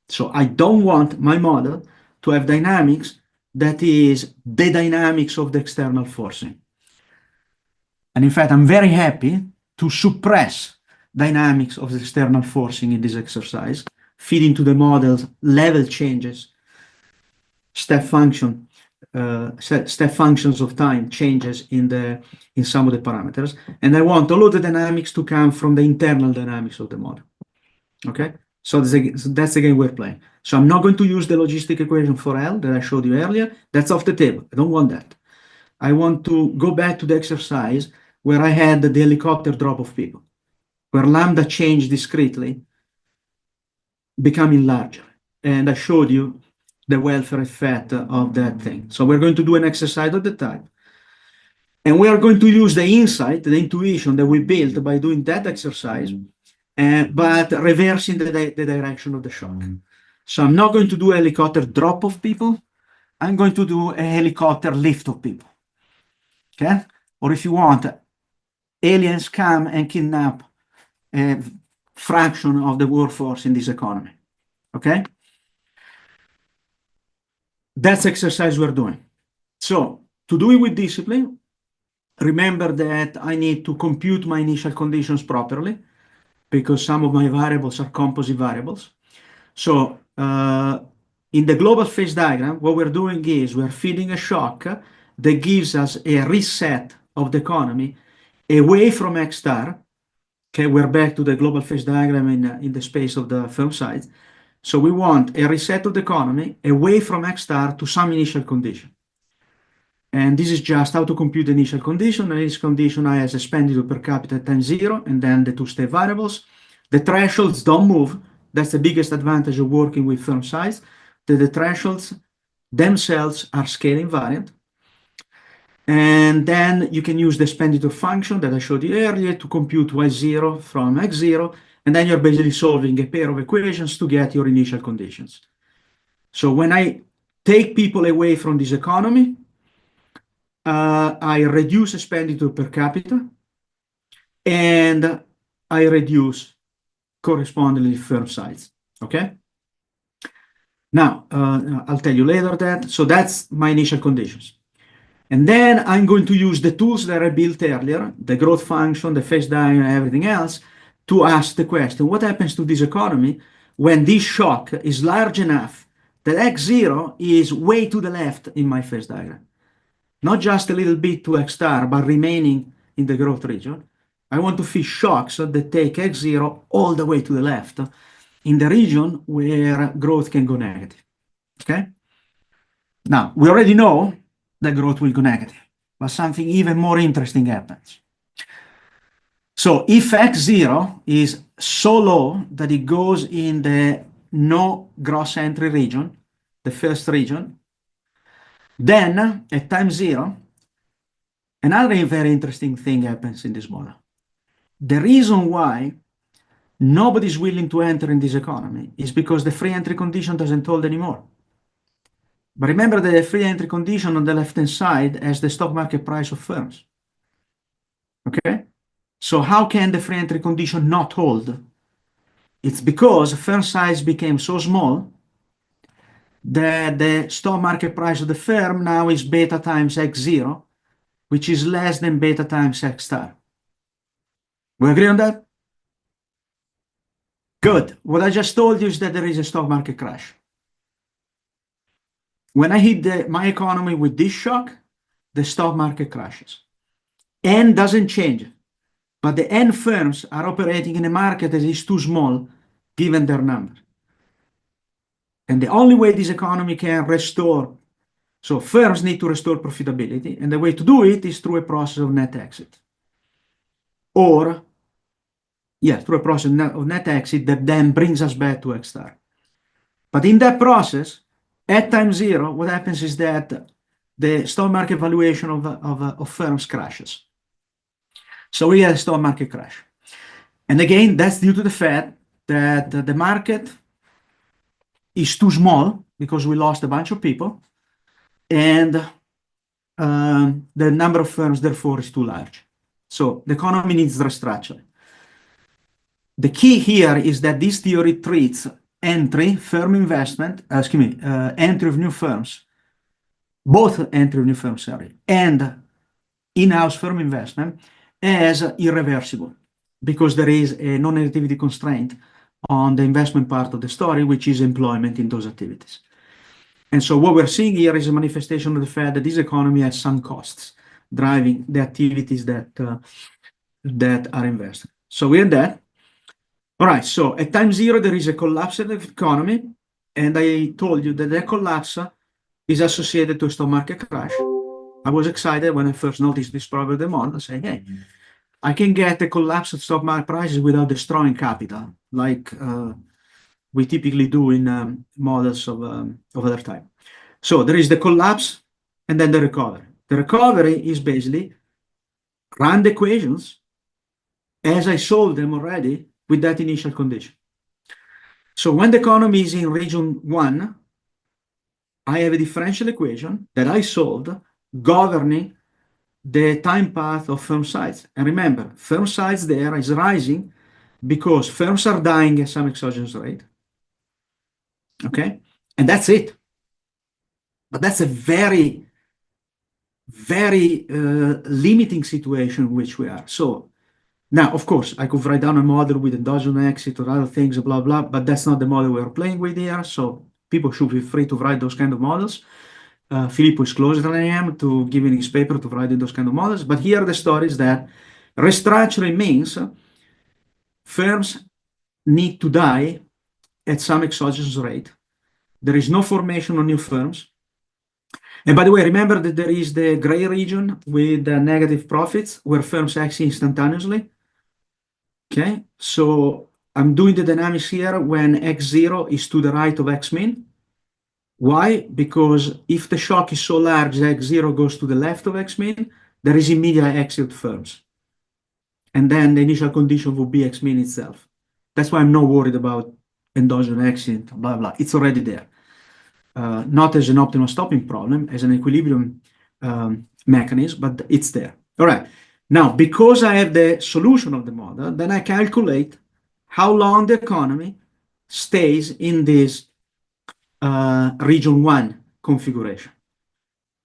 So I don't want my model to have dynamics that is the dynamics of the external forcing. And in fact, I'm very happy to suppress dynamics of the external forcing in this exercise, feed into the models level changes, step functions of time changes in some of the parameters. And I want all of the dynamics to come from the internal dynamics of the model. Okay, so that's the game we're playing. So I'm not going to use the logistic equation for L that I showed you earlier. That's off the table. I don't want that. I want to go back to the exercise where I had the helicopter drop of people, where lambda changed discretely, becoming larger. And I showed you the welfare effect of that thing. So we're going to do an exercise of the type. And we are going to use the insight, the intuition that we built by doing that exercise, but reversing the direction of the shock. So I'm not going to do a helicopter drop of people. I'm going to do a helicopter lift of people. Okay? Or if you want, aliens come and kidnap a fraction of the workforce in this economy. Okay? That's the exercise we're doing. So to do it with discipline, remember that I need to compute my initial conditions properly because some of my variables are composite variables. So in the global phase diagram, what we're doing is we're feeding a shock that gives us a reset of the economy away from X star. Okay, we're back to the global phase diagram in the space of the firm size. So we want a reset of the economy away from X star to some initial condition. And this is just how to compute the initial condition. And this condition I has expenditure per capita times 0, and then the two state variables. The thresholds don't move. That's the biggest advantage of working with firm size, that the thresholds themselves are scale invariant. And then you can use the expenditure function that I showed you earlier to compute y0 from x0, and then you're basically solving a pair of equations to get your initial conditions. So when I take people away from this economy, I reduce expenditure per capita, and I reduce correspondingly firm size. Okay? Now, I'll tell you later that. So that's my initial conditions. And then I'm going to use the tools that I built earlier, the growth function, the phase diagram, and everything else, to ask the question, what happens to this economy when this shock is large enough that x0 is way to the left in my phase diagram? Not just a little bit to x star, but remaining in the growth region. I want to fish shocks that take x0 all the way to the left in the region where growth can go negative. Okay? Now, we already know that growth will go negative, but something even more interesting happens. So if x0 is so low that it goes in the no gross entry region, the first region, then at time 0, another very interesting thing happens in this model. The reason why nobody's willing to enter in this economy is because the free entry condition doesn't hold anymore. But remember that the free entry condition on the left-hand side has the stock market price of firms. Okay? So how can the free entry condition not hold? It's because firm size became so small that the stock market price of the firm now is beta times x0, which is less than beta times X star. We agree on that? Good. What I just told you is that there is a stock market crash. When I hit my economy with this shock, the stock market crashes. N doesn't change, but the N firms are operating in a market that is too small given their number. And the only way this economy can restore, so firms need to restore profitability, and the way to do it is through a process of net exit. Or, yeah, through a process of net exit that then brings us back to X star. But in that process, at time zero, what happens is that the stock market valuation of firms crashes. So we had a stock market crash. And again, that's due to the fact that the market is too small because we lost a bunch of people, and the number of firms, therefore, is too large. So the economy needs restructuring. The key here is that this theory treats entry, firm investment, entry of new firms, both entry of new firms, and in-house firm investment as irreversible, because there is a non-negativity constraint on the investment part of the story, which is employment in those activities. And so what we're seeing here is a manifestation of the fact that this economy has some costs driving the activities that are invested. So we're in that. All right, so at time zero, there is a collapse of the economy, and I told you that the collapse is associated to a stock market crash. I was excited when I first noticed this problem of the model, saying, hey, I can get a collapse of stock market prices without destroying capital, like we typically do in models of other type. So there is the collapse and then the recovery. The recovery is basically run the equations as I solved them already with that initial condition. So when the economy is in region 1, I have a differential equation that I solved governing the time path of firm size. And remember, firm size there is rising because firms are dying at some exogenous rate. Okay? And that's it. But that's a very, very limiting situation in which we are. So now, of course, I could write down a model with endogenous exit or other things, blah, blah, but that's not the model we're playing with here. So people should be free to write those kind of models. Filippo is closer than I am to giving his paper to write those kind of models. But here the story is that restructuring means firms need to die at some exogenous rate. There is no formation of new firms. And by the way, remember that there is the gray region with the negative profits where firms exit instantaneously. Okay, so I'm doing the dynamics here when x0 is to the right of x min. Why? Because if the shock is so large that x0 goes to the left of x min, there is immediate exit firms. And then the initial condition will be x min itself. That's why I'm not worried about endogenous exit, blah, blah. It's already there. Not as an optimal stopping problem, as an equilibrium mechanism, but it's there. All right. Now, because I have the solution of the model, then I calculate how long the economy stays in this region 1 configuration.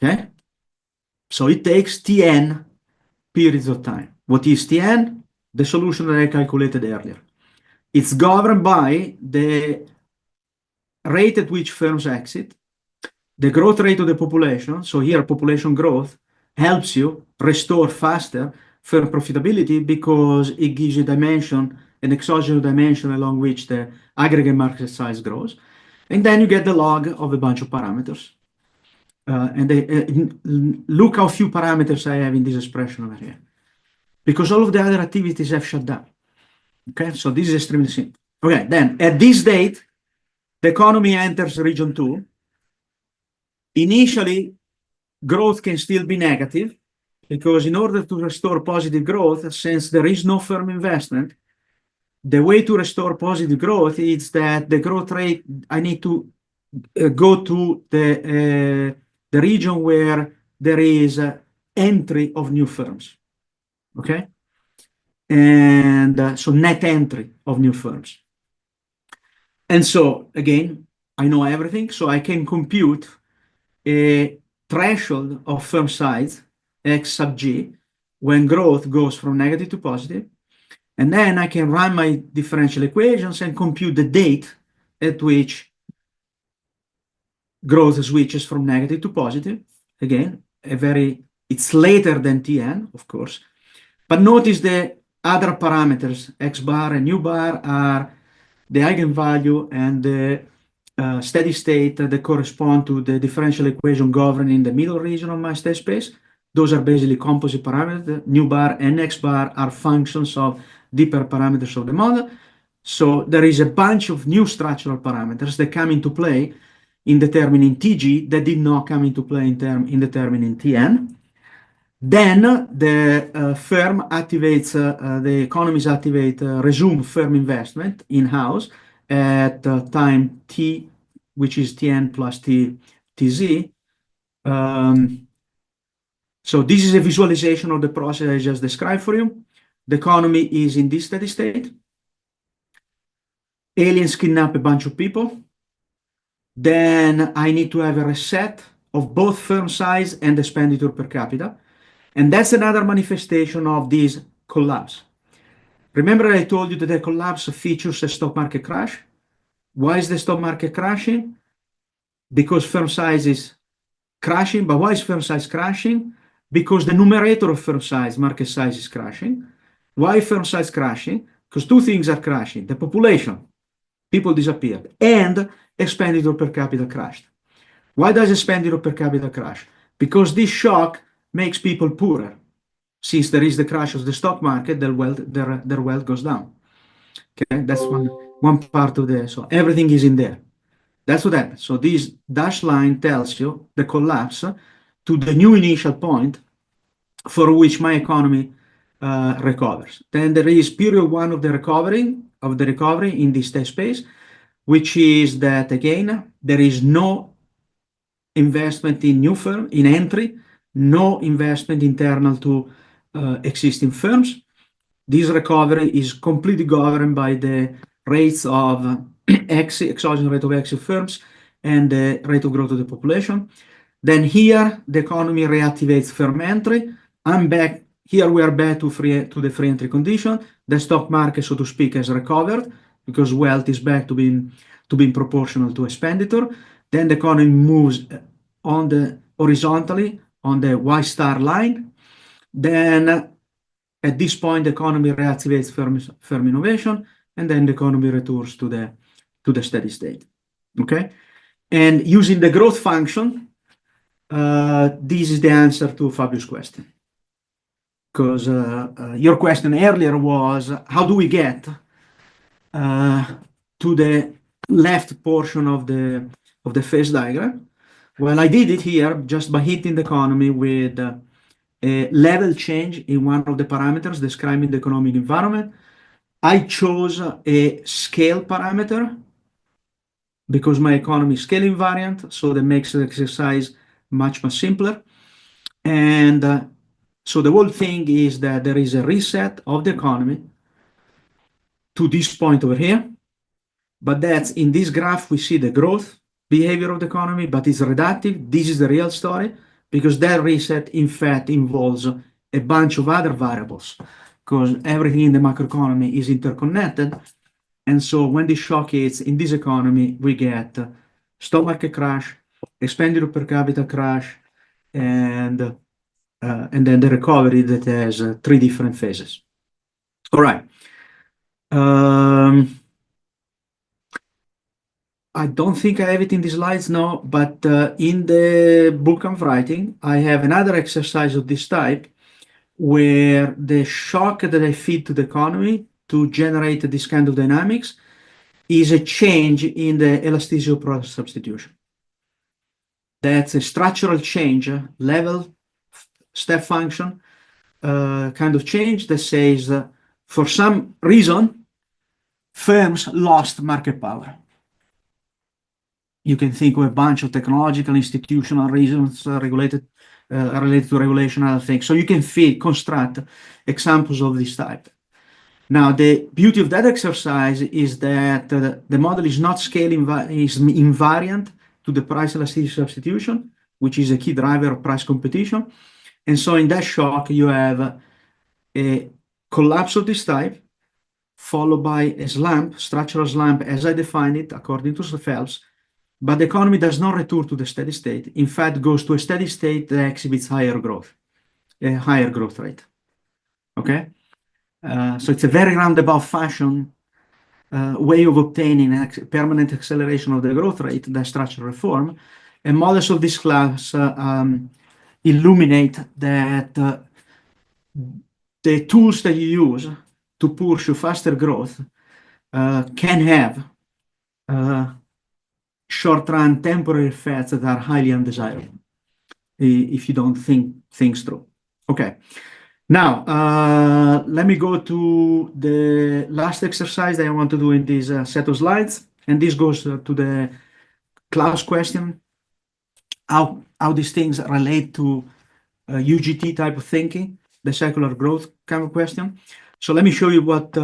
Okay? So it takes Tn periods of time. What is Tn? The solution that I calculated earlier. It's governed by the rate at which firms exit, the growth rate of the population. So here, population growth helps you restore faster firm profitability because it gives you dimension, an exogenous dimension along which the aggregate market size grows. And then you get the log of a bunch of parameters. Look how few parameters I have in this expression over here. Because all of the other activities have shut down. Okay, so this is extremely simple. Okay, then at this date, the economy enters region 2. Initially, growth can still be negative because in order to restore positive growth, since there is no firm investment, the way to restore positive growth is that the growth rate, I need to go to the region where there is entry of new firms. Okay? And so net entry of new firms. And so, again, I know everything, so I can compute a threshold of firm size x sub g when growth goes from negative to positive. And then I can run my differential equations and compute the date at which growth switches from negative to positive. Again, it's later than Tn, of course. But notice the other parameters, x bar and u bar, are the eigenvalue and the steady state that correspond to the differential equation governing the middle region of my state space. Those are basically composite parameters. Nu bar and x bar are functions of deeper parameters of the model. So there is a bunch of new structural parameters that come into play in determining Tg that did not come into play in determining Tn. Then the firm activates, the economies activate, resume firm investment in-house at time t, which is Tn plus Tz. So this is a visualization of the process I just described for you. The economy is in this steady state. Aliens kidnap a bunch of people. Then I need to have a reset of both firm size and expenditure per capita. And that's another manifestation of this collapse. Remember I told you that the collapse features a stock market crash. Why is the stock market crashing? Because firm size is crashing. But why is firm size crashing? Because the numerator of firm size, market size, is crashing. Why firm size crashing? Because two things are crashing. The population, people disappeared, and expenditure per capita crashed. Why does expenditure per capita crash? Because this shock makes people poorer. Since there is the crash of the stock market, their wealth goes down. Okay, that's one part of the, so everything is in there. That's what happens. So this dashed line tells you the collapse to the new initial point for which my economy recovers. Then there is period one of the recovery in this state space, which is that again there is no investment in new firm, in entry, no investment internal to existing firms. This recovery is completely governed by the rates of exogenous rate of exit firms and the rate of growth of the population. Then here the economy reactivates firm entry. I'm back. Here we are back to the free entry condition. The stock market, so to speak, has recovered because wealth is back to being proportional to expenditure. Then the economy moves on the horizontally on the Y star line. Then at this point, the economy reactivates firm innovation, and then the economy returns to the steady state. Okay, and using the growth function, this is the answer to Fabio's question. Because your question earlier was, how do we get to the left portion of the phase diagram? Well, I did it here just by hitting the economy with a level change in one of the parameters describing the economic environment. I chose a scale parameter because my economy is scale invariant, so that makes the exercise much simpler. And so the whole thing is that there is a reset of the economy to this point over here, but that's in this graph we see the growth behavior of the economy, but it's reductive. This is the real story, because that reset in fact involves a bunch of other variables, because everything in the macroeconomy is interconnected. And so when the shock hits in this economy, we get stock market crash, expenditure per capita crash, and then the recovery that has three different phases. All right. I don't think I have it in the slides now, but in the book I'm writing, I have another exercise of this type where the shock that I feed to the economy to generate this kind of dynamics is a change in the elasticity of product substitution. That's a structural change, level, step function, kind of change that says for some reason, firms lost market power. You can think of a bunch of technological, institutional reasons related to regulation and other things. So you can construct examples of this type. Now, the beauty of that exercise is that the model is not scale is invariant to the price elasticity substitution, which is a key driver of price competition. And so in that shock, you have a collapse of this type, followed by a slump, structural slump, as I define it, according to Phelps. But the economy does not return to the steady state. In fact, goes to a steady state that exhibits higher growth, a higher growth rate. Okay? So it's a very roundabout fashion way of obtaining a permanent acceleration of the growth rate, the structural reform. And models of this class illuminate that the tools that you use to pursue faster growth can have short-run temporary effects that are highly undesirable if you don't think things through. Okay. Now, let me go to the last exercise that I want to do in this set of slides. And this goes to the Klaus question, how these things relate to UGT type of thinking, the secular growth kind of question. So let me show you what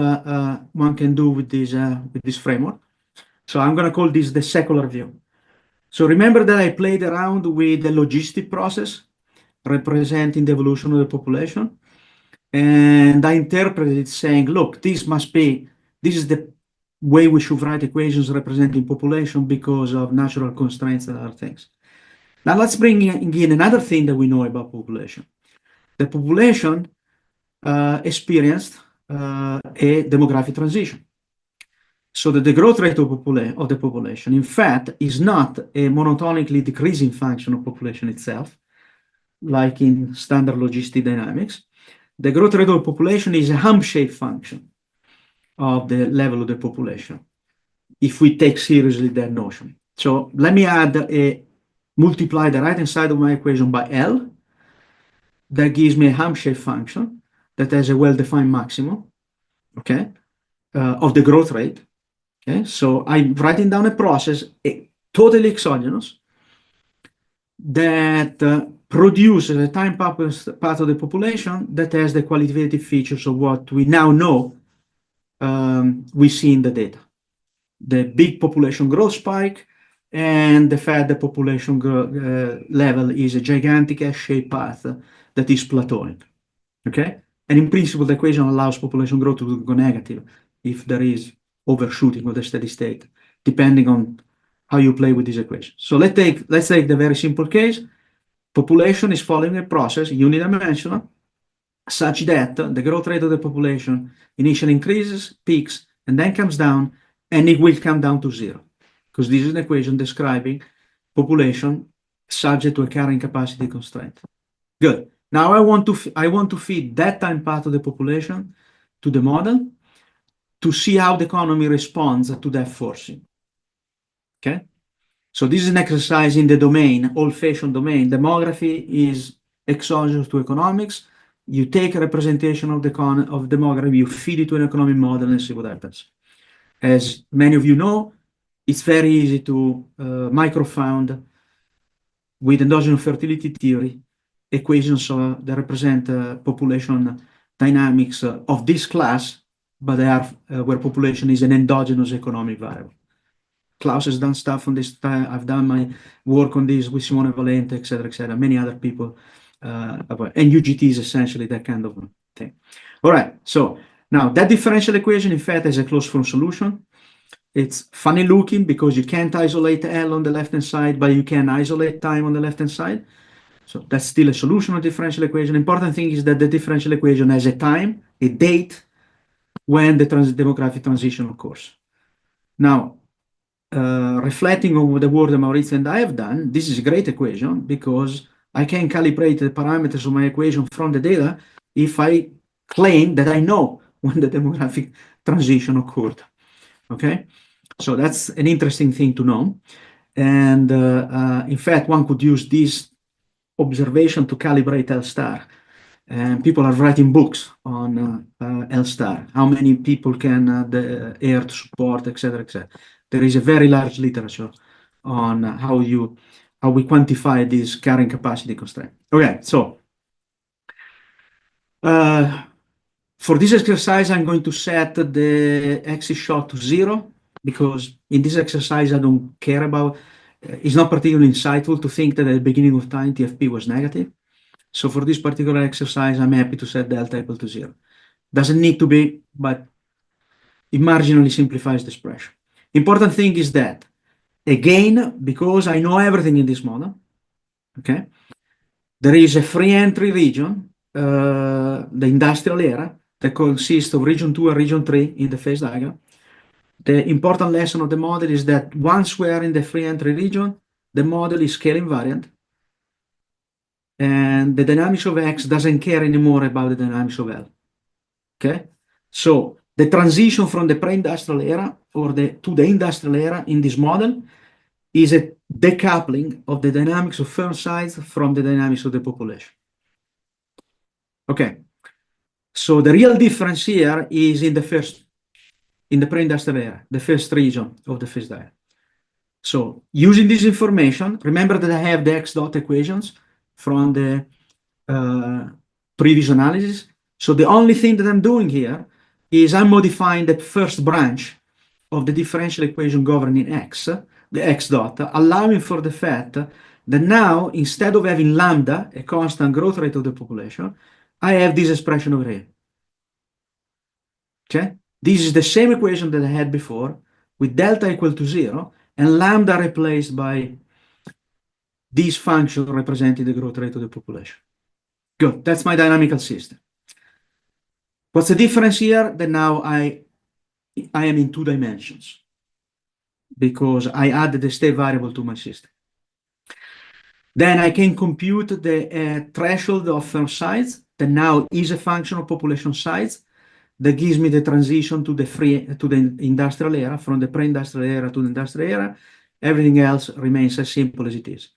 one can do with this framework. So I'm going to call this the secular view. So remember that I played around with the logistic process representing the evolution of the population. And I interpreted it saying, look, this is the way we should write equations representing population because of natural constraints and other things. Now let's bring in another thing that we know about population. The population experienced a demographic transition. So that the growth rate of the population, in fact, is not a monotonically decreasing function of population itself, like in standard logistic dynamics. The growth rate of the population is a hump-shaped function of the level of the population, if we take seriously that notion. So let me multiply the right-hand side of my equation by L. That gives me a hump-shaped function that has a well-defined maximum, okay, of the growth rate. Okay, so I'm writing down a process, totally exogenous, that produces a time part of the population that has the qualitative features of what we now know we see in the data. The big population growth spike and the fact the population level is a gigantic S-shaped path that is plateauing. Okay, and in principle, the equation allows population growth to go negative if there is overshooting of the steady state, depending on how you play with this equation. So let's take the very simple case. Population is following a process, unidimensional, such that the growth rate of the population initially increases, peaks, and then comes down, and it will come down to zero, because this is an equation describing population subject to a carrying capacity constraint. Good. Now I want to feed that time part of the population to the model to see how the economy responds to that forcing. Okay? So this is an exercise in the domain, old-fashioned domain. Demography is exogenous to economics. You take a representation of demography, you feed it to an economic model and see what happens. As many of you know, it's very easy to microfound with endogenous fertility theory equations that represent population dynamics of this class, but they are where population is an endogenous economic variable. Klaus has done stuff on this. I've done my work on this with Simone Valente, et cetera, many other people. And UGT is essentially that kind of thing. All right, so now that differential equation, in fact, is a closed form solution. It's funny looking because you can't isolate L on the left-hand side, but you can isolate time on the left-hand side. So that's still a solution of differential equation. Important thing is that the differential equation has a time, a date, when the demographic transition occurs. Now, reflecting on the work that Maurizio and I have done, this is a great equation because I can calibrate the parameters of my equation from the data if I claim that I know when the demographic transition occurred. Okay, so that's an interesting thing to know. And in fact, one could use this observation to calibrate L star. And people are writing books on L star, how many people can the Earth support, et cetera, et cetera. There is a very large literature on how we quantify this carrying capacity constraint. Okay, so for this exercise, I'm going to set the axis shock to 0 because in this exercise, I don't care about, it's not particularly insightful to think that at the beginning of time, TFP was negative. So for this particular exercise, I'm happy to set delta equal to 0. Doesn't need to be, but it marginally simplifies the expression. Important thing is that, again, because I know everything in this model, okay, there is a free entry region, the industrial area, that consists of region 2 and region 3 in the phase diagram. The important lesson of the model is that once we are in the free entry region, the model is scale invariant, and the dynamics of X doesn't care anymore about the dynamics of L. Okay? So the transition from the pre-industrial era to the industrial era in this model is a decoupling of the dynamics of firm size from the dynamics of the population. Okay. So the real difference here is in the pre-industrial era, the first region of the phase diagram. So using this information, remember that I have the x dot equations from the previous analysis. So the only thing that I'm doing here is I'm modifying the first branch of the differential equation governing x, the x dot, allowing for the fact that now, instead of having lambda, a constant growth rate of the population, I have this expression over here. Okay? This is the same equation that I had before, with delta equal to 0, and lambda replaced by this function representing the growth rate of the population. Good, that's my dynamical system. What's the difference here? That now I am in 2 dimensions because I added the state variable to my system. Then I can compute the threshold of firm size that now is a function of population size that gives me the transition to the industrial era, from the pre-industrial era to the industrial era. Everything else remains as simple as it is.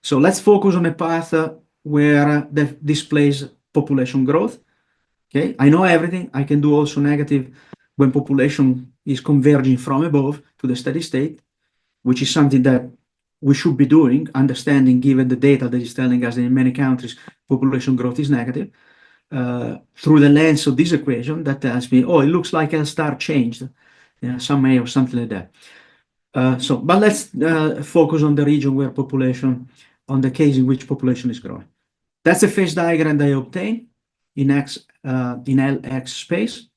So let's focus on a path where that displays population growth. Okay, I know everything. I can do also negative when population is converging from above to the steady state, which is something that we should be doing, understanding given the data that is telling us that in many countries population growth is negative, through the lens of this equation that tells me, oh, it looks like L star changed, some A or something like that. But let's focus on the region where population, on the case in which population is growing. That's a phase diagram that I obtain in LX space.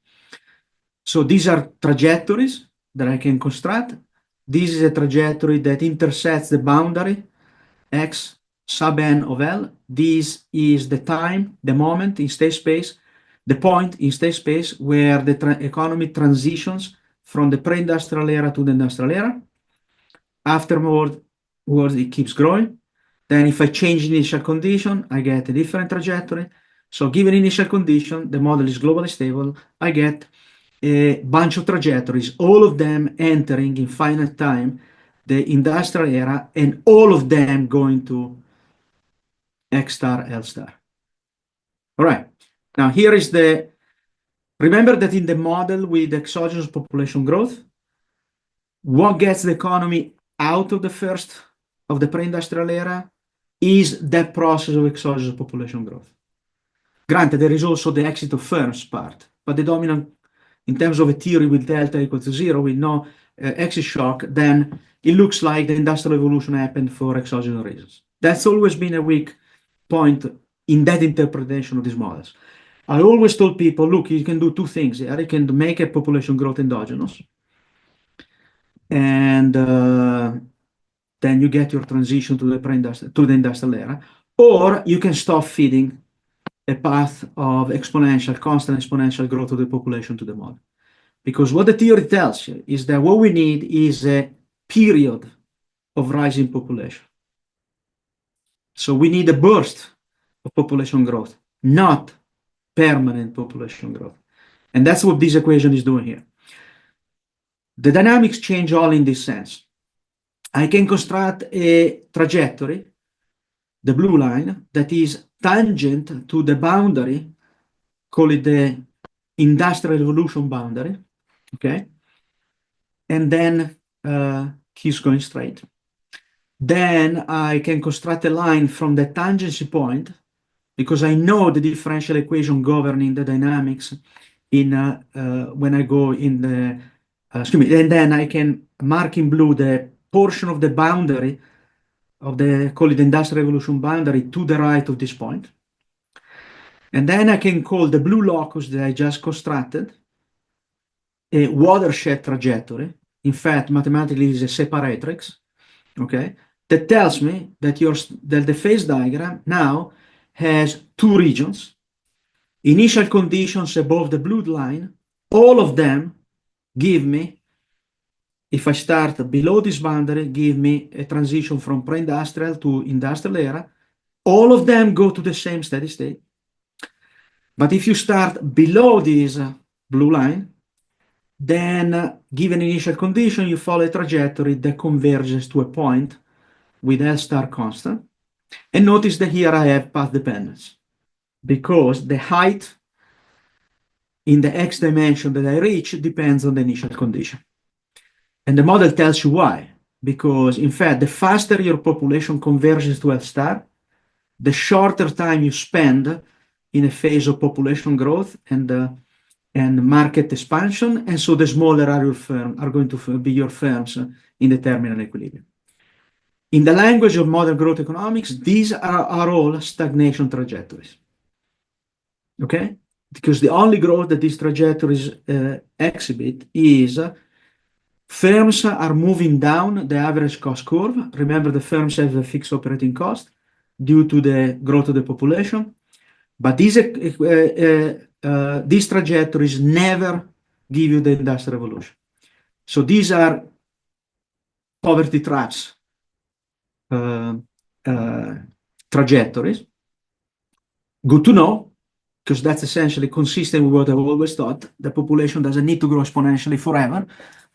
So these are trajectories that I can construct. This is a trajectory that intersects the boundary x sub n of L. This is the time, the moment in state space, the point in state space where the economy transitions from the pre-industrial era to the industrial era. Afterward, it keeps growing. Then if I change initial condition, I get a different trajectory. So given initial condition, the model is globally stable. I get a bunch of trajectories, all of them entering in finite time the industrial era, and all of them going to X star, L star. All right. Now here is remember that in the model with exogenous population growth, what gets the economy out of the pre-industrial era is that process of exogenous population growth. Granted, there is also the exit of firms part, but the dominant, in terms of a theory with delta equal to 0, with no exit shock, then it looks like the industrial evolution happened for exogenous reasons. That's always been a weak point in that interpretation of these models. I always told people, look, you can do 2 things here. You can make a population growth endogenous, and then you get your transition to the industrial era, or you can stop feeding a path of constant exponential growth of the population to the model. Because what the theory tells you is that what we need is a period of rising population. So we need a burst of population growth, not permanent population growth. And that's what this equation is doing here. The dynamics change all in this sense. I can construct a trajectory, the blue line, that is tangent to the boundary, call it the industrial evolution boundary, okay? And then keeps going straight. Then I can construct a line from the tangency point, because I know the differential equation governing the dynamics when I go in the, and then I can mark in blue the portion of the boundary of call it industrial evolution boundary to the right of this point. And then I can call the blue locus that I just constructed a watershed trajectory. In fact, mathematically, it's a separatrix, okay, that tells me that the phase diagram now has two regions, initial conditions above the blue line. All of them give me, if I start below this boundary, give me a transition from pre-industrial to industrial era. All of them go to the same steady state. But if you start below this blue line, then given initial condition, you follow a trajectory that converges to a point with L star constant. And notice that here I have path dependence because the height in the x dimension that I reach depends on the initial condition. And the model tells you why. Because in fact, the faster your population converges to L star, the shorter time you spend in a phase of population growth and market expansion, and so the smaller are going to be your firms in the terminal equilibrium. In the language of modern growth economics, these are all stagnation trajectories. Okay? Because the only growth that these trajectories exhibit is firms are moving down the average cost curve. Remember, the firms have a fixed operating cost due to the growth of the population. But these trajectories never give you the industrial revolution. So these are poverty traps trajectories. Good to know, because that's essentially consistent with what I've always thought. The population doesn't need to grow exponentially forever.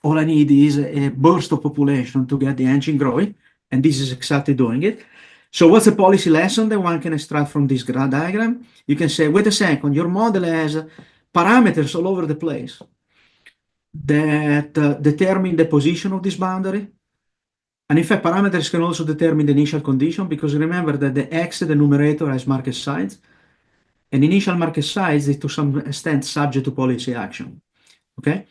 All I need is a burst of population to get the engine growing, and this is exactly doing it. So what's a policy lesson that one can extract from this diagram? You can say, wait a second, your model has parameters all over the place that determine the position of this boundary. And in fact, parameters can also determine the initial condition, because remember that the x, the numerator, has market size. And initial market size is to some extent subject to policy action. Okay?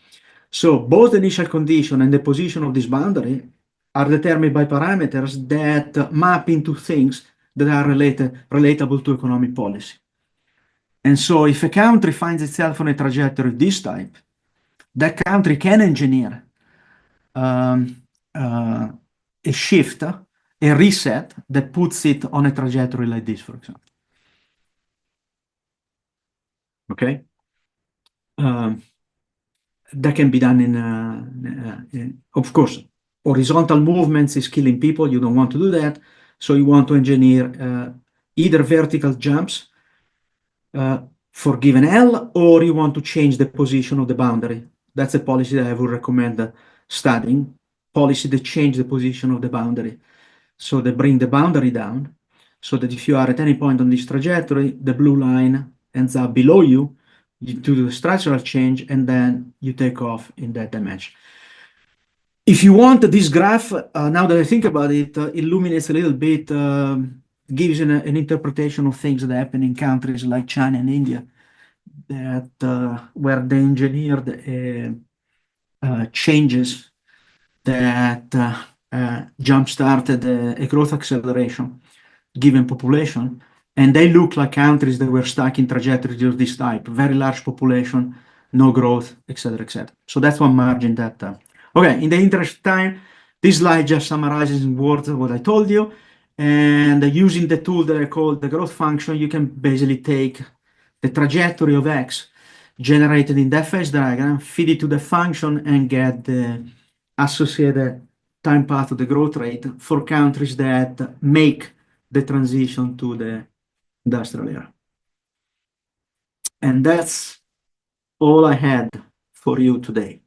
So both the initial condition and the position of this boundary are determined by parameters that map into things that are relatable to economic policy. And so if a country finds itself on a trajectory of this type, that country can engineer a shift, a reset that puts it on a trajectory like this, for example. Okay? That can be done of course, horizontal movements is killing people. You don't want to do that. So you want to engineer either vertical jumps for given L, or you want to change the position of the boundary. That's a policy that I would recommend studying. Policy that change the position of the boundary. So they bring the boundary down so that if you are at any point on this trajectory, the blue line ends up below you, you do the structural change, and then you take off in that dimension. If you want this graph, now that I think about it, illuminates a little bit, gives an interpretation of things that happen in countries like China and India, that where they engineered changes that jump-started a growth acceleration given population, and they look like countries that were stuck in trajectories of this type, very large population, no growth, etc., etc. So that's one margin that. Okay, in the interest of time, this slide just summarizes in words what I told you, and using the tool that I call the growth function, you can basically take the trajectory of x generated in that phase diagram, feed it to the function, and get the associated time path of the growth rate for countries that make the transition to the industrial era. And that's all I had for you today.